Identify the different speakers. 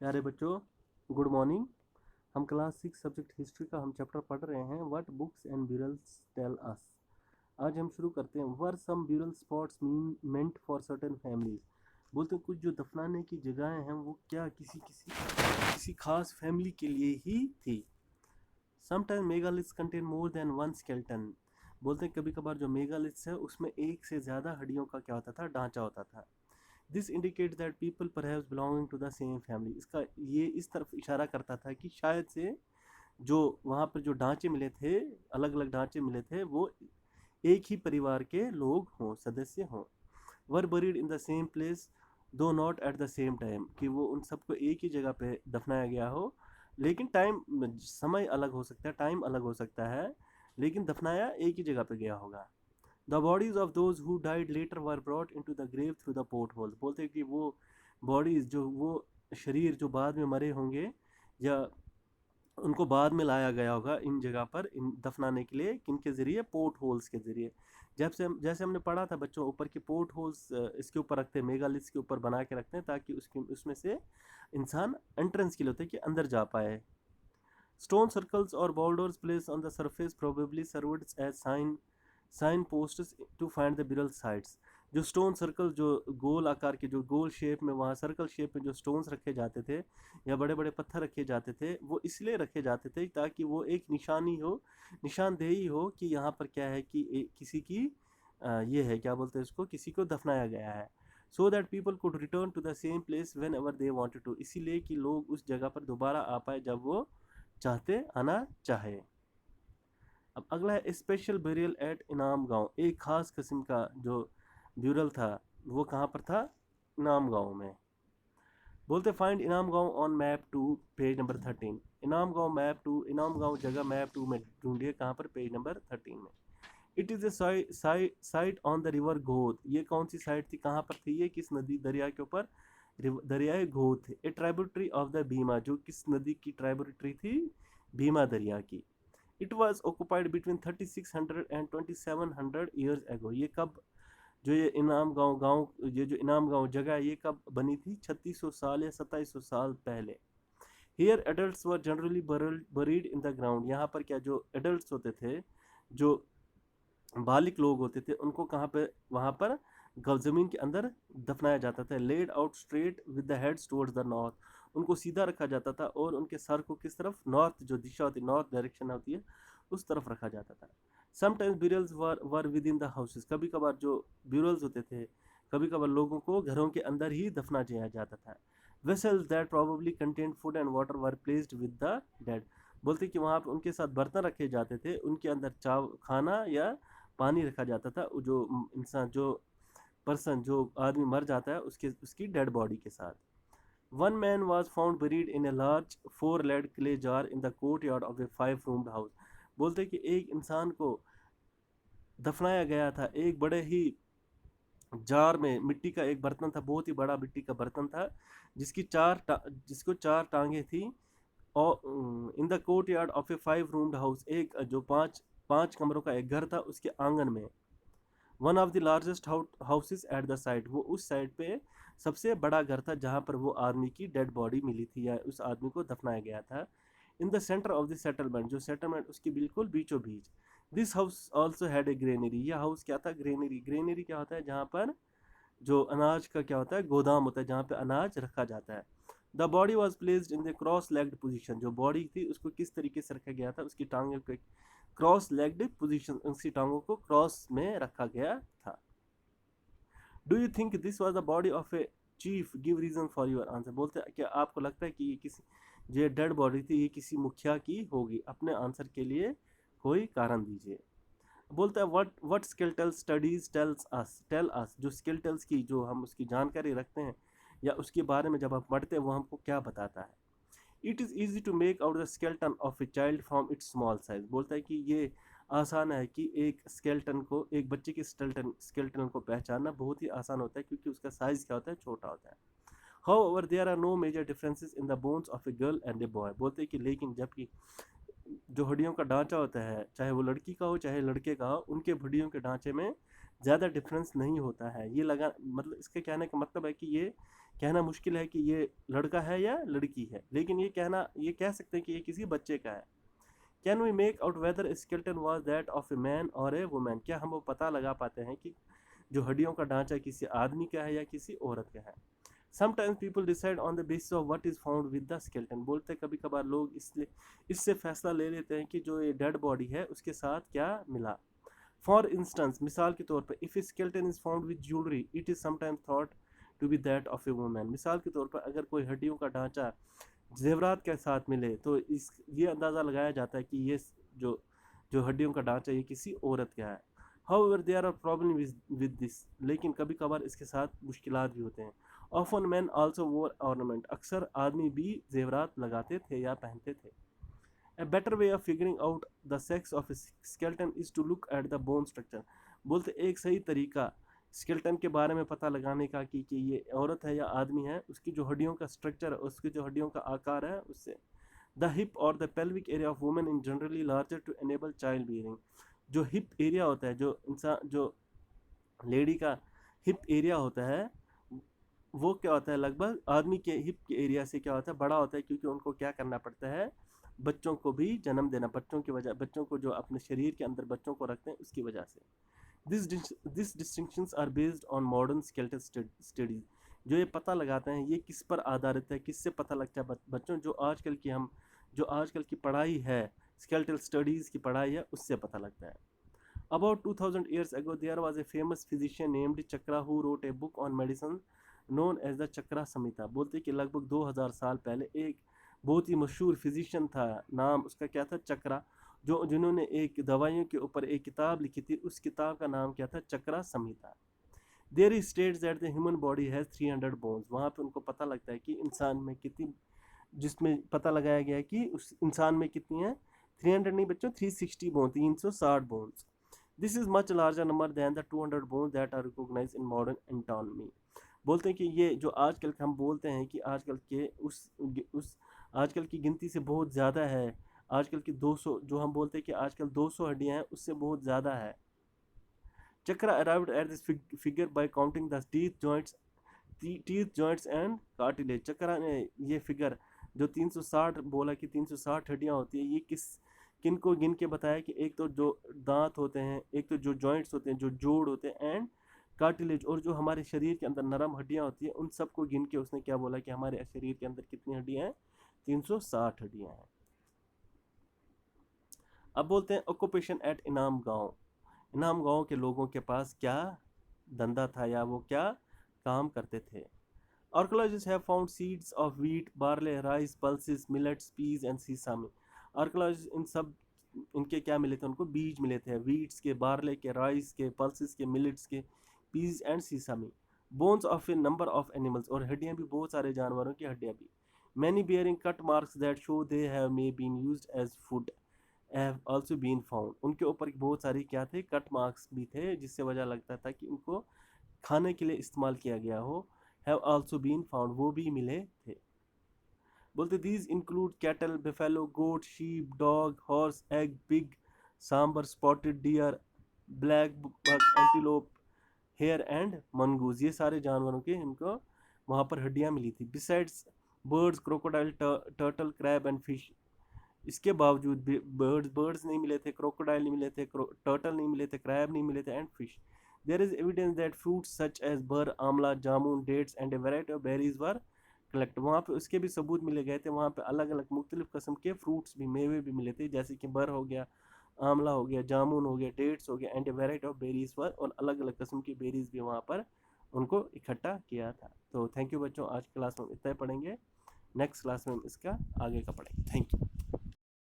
Speaker 1: प्यारे बच्चों, good morning. हम क्लास 6 सब्जेक्ट हिस्ट्री का हम चैप्टर पढ़ रहे हैं what books and burials tell us. आज हम शुरू करते हैं। Were some burial spots meant for certain families. बोलते हैं कुछ जो दफनाने की जगहें हैं वो क्या किसी किसी किसी खास फैमिली के लिए ही थी। Sometime megaliths contain more than one skeleton. बोलते हैं कभी कभार जो मेगालिथ्स है उसमें एक से ज़्यादा हड्डियों का क्या होता था, ढांचा होता था। This indicate that people perhaps belonging to the same family. इसका ये इस तरफ इशारा करता था कि शायद से जो वहाँ पर जो ढांचे मिले थे, अलग अलग ढांचे मिले थे, वो एक ही परिवार के लोग हों, सदस्य हों। Were buried in the same place though not at the same time, कि वो उन सबको एक ही जगह पे दफनाया गया हो, लेकिन टाइम समय अलग हो सकता है, टाइम अलग हो सकता है, लेकिन दफनाया एक ही जगह पे गया होगा। The bodies of those who died later were brought into the grave through the portholes। बोलते हैं कि वो बॉडीज जो वो शरीर जो बाद में मरे होंगे या उनको बाद में लाया गया होगा इन जगह पर इन दफनाने के लिए, किन के ज़रिए, पोर्ट होल्स के ज़रिए। जैसे हमने पढ़ा था बच्चों, ऊपर के पोर्ट होल्स इसके ऊपर रखते हैं, मेगालिथ्स के ऊपर बना के रखते हैं ताकि उसमें से इंसान एंट्रेंस के लिए होते हैं कि अंदर जा पाए। स्टोन सर्कल्स और boulders place on the surface probably served as signposts to find the burial sites. जो स्टोन सर्कल, जो गोल आकार के, जो गोल शेप में, वहाँ सर्कल शेप में जो स्टोन्स रखे जाते थे या बड़े बड़े पत्थर रखे जाते थे, वो इसलिए रखे जाते थे ताकि वो एक निशानी हो, निशानदेही हो कि यहाँ पर क्या है कि किसी की ये है, क्या बोलते हैं इसको, किसी को दफनाया गया है। So that people could return to the same place whenever they wanted to, इसीलिए कि लोग उस जगह पर दोबारा आ पाए जब वो चाहते, आना चाहे। अब अगला है स्पेशल बेरियल एट इनाम गांव। एक खास किस्म का जो ब्यूरल था वो कहाँ पर था, इनाम गांव में। बोलते फाइंड इनाम गांव ऑन मैप 2 पेज नंबर 13। इनाम गांव मैप 2, इनाम गांव जगह मैप 2 में ढूंढिए, कहाँ पर, पेज नंबर 13 में। It is a site on the river Ghod. ये कौन सी साइट थी, कहाँ पर थी ये, किस नदी, दरिया के ऊपर, दरियाए घोत। ए ट्राइब्यूटरी ऑफ द भीमा, जो किस नदी की ट्राइब्यूटरी थी, भीमा दरिया की। It was occupied between 3600 and 2700 years ago. ये कब, जो ये इनाम गांव ये जो इनाम गांव जगह है, ये कब बनी थी, 3600 साल या 2700 साल पहले। Here adults were generally buried in the ground. यहाँ पर क्या, जो एडल्ट्स होते थे, जो बालिक लोग होते थे, उनको कहाँ पे, वहाँ पर ज़मीन के अंदर दफनाया जाता था। Laid out straight with the heads towards the north. उनको सीधा रखा जाता था और उनके सर को किस तरफ, नॉर्थ जो दिशा होती है, नॉर्थ डायरेक्शन होती है, उस तरफ रखा जाता था। Sometimes burials were within the houses. कभी कभार जो ब्यूरल्स होते थे, कभी कभार लोगों को घरों के अंदर ही दफना दिया जाता था। Vessels that probably contain food and water were placed with the dead. बोलते कि वहाँ पर उनके साथ बर्तन रखे जाते थे, उनके अंदर खाना या पानी रखा जाता था, जो इंसान, जो पर्सन, जो आदमी मर जाता है, उसकी डेड बॉडी के साथ। One man was found buried in a large 4 legged clay jar in the courtyard of a 5 roomed house. बोलते कि एक इंसान को दफनाया गया था एक बड़े ही जार में, मिट्टी का एक बर्तन था, बहुत ही बड़ा मिट्टी का बर्तन था, जिसको 4 टांगे थी, और in the courtyard of a 5 roomed house, एक जो पाँच पाँच कमरों का एक घर था, उसके आंगन में। One of the largest houses at the site, वो उस साइड पे सबसे बड़ा घर था जहाँ पर वो आदमी की डेड बॉडी मिली थी या उस आदमी को दफनाया गया था। In the centre of the settlement, जो सेटलमेंट उसकी बिल्कुल बीचों बीच। This house also had a granary. यह हाउस क्या था, ग्रेनरी। ग्रेनरी क्या होता है, जहाँ पर जो अनाज का क्या होता है, गोदाम होता है, जहाँ पे अनाज रखा जाता है। The body was placed in the cross legged position. जो बॉडी थी उसको किस तरीके से रखा गया था, उसकी टांगों के क्रॉस लेग्ड पोजीशन, उसकी टांगों को क्रॉस में रखा गया था। Do you think this was the body of a chief, give reason for your answer. बोलते हैं क्या आपको लगता है कि ये किसी, जो डेड बॉडी थी, ये किसी मुखिया की होगी, अपने आंसर के लिए कोई कारण दीजिए। बोलता है what skeletal studies tell us. जो स्केलेटल्स की, जो हम उसकी जानकारी रखते हैं या उसके बारे में जब हम पढ़ते हैं, वो हमको क्या बताता है। It is easy to make out the skeleton of a child from its small size. बोलता है कि ये आसान है कि एक स्केलेटन को, एक बच्चे के स्केलेटन को पहचानना बहुत ही आसान होता है, क्योंकि उसका साइज क्या होता है, छोटा होता है। However there are no major differences in the bones of a girl and a boy. बोलते हैं कि लेकिन जबकि जो हड्डियों का ढांचा होता है, चाहे वो लड़की का हो चाहे लड़के का हो, उनके हड्डियों के ढांचे में ज़्यादा डिफरेंस नहीं होता है। ये लगा, मतलब इसके कहने का मतलब है कि ये कहना मुश्किल है कि ये लड़का है या लड़की है, लेकिन ये कह सकते हैं कि ये किसी बच्चे का है। Can we make out whether skeleton was that of a man और ए वुमेन, क्या हम वो पता लगा पाते हैं कि जो हड्डियों का ढांचा किसी आदमी का है या किसी औरत का है। Sometimes people decide on the basis of what is found with the skeleton, बोलते कभी कभार लोग इससे फैसला ले लेते हैं कि जो ये डेड बॉडी है उसके साथ क्या मिला। फॉर इंस्टेंस, मिसाल के तौर पर, if a skeleton is found with jewellery it is sometimes thought to be that of a woman. मिसाल के तौर पर अगर कोई हड्डियों का ढांचा जेवरात के साथ मिले तो ये अंदाज़ा लगाया जाता है कि ये जो जो हड्डियों का ढांचा ये किसी औरत का है। However there are problem with this, लेकिन कभी कभार इसके साथ मुश्किलात भी होते हैं। Often man also wore ornament, अक्सर आदमी भी जेवरात लगाते थे या पहनते थे। A better way of figuring out the sex of a skeleton is to look at the bone structure, बोलते एक सही तरीका स्केलेटन के बारे में पता लगाने का कि ये औरत है या आदमी है, उसकी जो हड्डियों का स्ट्रक्चर है, उसकी जो हड्डियों का आकार है उससे। द हिप और the pelvic area of women in generally larger to enable child bearing, जो हिप एरिया होता है, जो लेडी का हिप एरिया होता है वो क्या होता है, लगभग आदमी के हिप के एरिया से क्या होता है, बड़ा होता है, क्योंकि उनको क्या करना पड़ता है, बच्चों को भी जन्म देना, बच्चों को जो अपने शरीर के अंदर बच्चों को रखते हैं उसकी वजह से। This distinctions are based on modern skeletal studies, जो ये पता लगाते हैं ये किस पर आधारित है, किससे पता लगता है बच्चों, जो आजकल की पढ़ाई है, स्केलेटल स्टडीज़ की पढ़ाई है, उससे पता लगता है। About 2000 years ago there was a famous physician named Chakra who wrote a book on medicine known as the Chakra Samhita, बोलते कि लगभग 2000 साल पहले एक बहुत ही मशहूर फिजिशियन था, नाम उसका क्या था, चक्रा, जिन्होंने एक दवाइयों के ऊपर एक किताब लिखी थी, उस किताब का नाम क्या था, चक्रा Samhita. There is states that the human body has 300 bones, वहाँ पे उनको पता लगता है कि इंसान में कितनी, जिसमें पता लगाया गया है कि उस इंसान में कितनी है, 300 नहीं बच्चों, 360 bone, 360 bones. This is much larger number than the 200 bones that are recognised in modern anatomy, बोलते हैं कि ये जो आजकल हम बोलते हैं कि आजकल के उस आजकल की गिनती से बहुत ज़्यादा है, आजकल की 200, जो हम बोलते हैं कि आजकल 200 हड्डियाँ हैं, उससे बहुत ज़्यादा है। Chakra arrived at this figure by counting the teeth joints and cartilage, Chakra ने ये फिगर जो 360 बोला कि 360 हड्डियाँ होती है, ये किन को गिन के बताया कि एक तो जो दांत होते हैं, एक तो जो जॉइंट्स होते हैं, जो जोड़ होते हैं, एंड कार्टिलेज, और जो हमारे शरीर के अंदर नरम हड्डियाँ होती हैं, उन सबको गिन के उसने क्या बोला कि हमारे शरीर के अंदर कितनी हड्डियाँ हैं, 360 हड्डियाँ हैं। अब बोलते हैं ऑक्यूपेशन एट इनाम गांव के लोगों के पास क्या धंधा था या वो क्या काम करते थे। Archaeologist have found seeds of wheat, barley, rice, pulses, millets, peas and sesame. Archaeologist इनके क्या मिले थे, उनको बीज मिले थे, व्हीट्स के, बार्ले के, राइस के, पल्सेस के, मिलेट्स के, peas and sesame. Bones of a number of animals, और हड्डियाँ भी बहुत सारे जानवरों की हड्डियाँ भी। Many bearing cut marks that show they have may been used as food have also been found, उनके ऊपर बहुत सारी क्या थे, कट मार्क्स भी थे, जिससे वजह लगता था कि उनको खाने के लिए इस्तेमाल किया गया हो। हैव आल्सो बीन फाउंड, वो भी मिले थे। बोलते these include cattle, buffalo, goat, sheep, dog, horse, ass, pig, sambar, spotted deer, black buck, antelope, hare and mongoose, ये सारे जानवरों के इनको वहाँ पर हड्डियाँ मिली थी। Besides birds, crocodile, turtle, crab and fish, इसके बावजूद बर्ड्स नहीं मिले थे, क्रोकोडाइल नहीं मिले थे, टर्टल नहीं मिले थे, क्रैब नहीं मिले थे, and fish. There is evidence that fruits such as ber, amla, jamun, dates and a variety of berries were collect, वहाँ पे उसके भी सबूत मिले गए थे, वहाँ पे अलग अलग मुख्तलिफ किस्म के फ्रूट्स भी, मेवे भी मिले थे, जैसे कि बर हो गया, आमला हो गया, जामुन हो गया, डेट्स हो गया, and a variety of berries were, और अलग अलग किस्म की बेरीज भी वहाँ पर उनको इकट्ठा किया था। तो थैंक यू बच्चों, आज क्लास में इतना ही पढ़ेंगे, नेक्स्ट क्लास में हम इसका आगे का पढ़ेंगे। Thank you.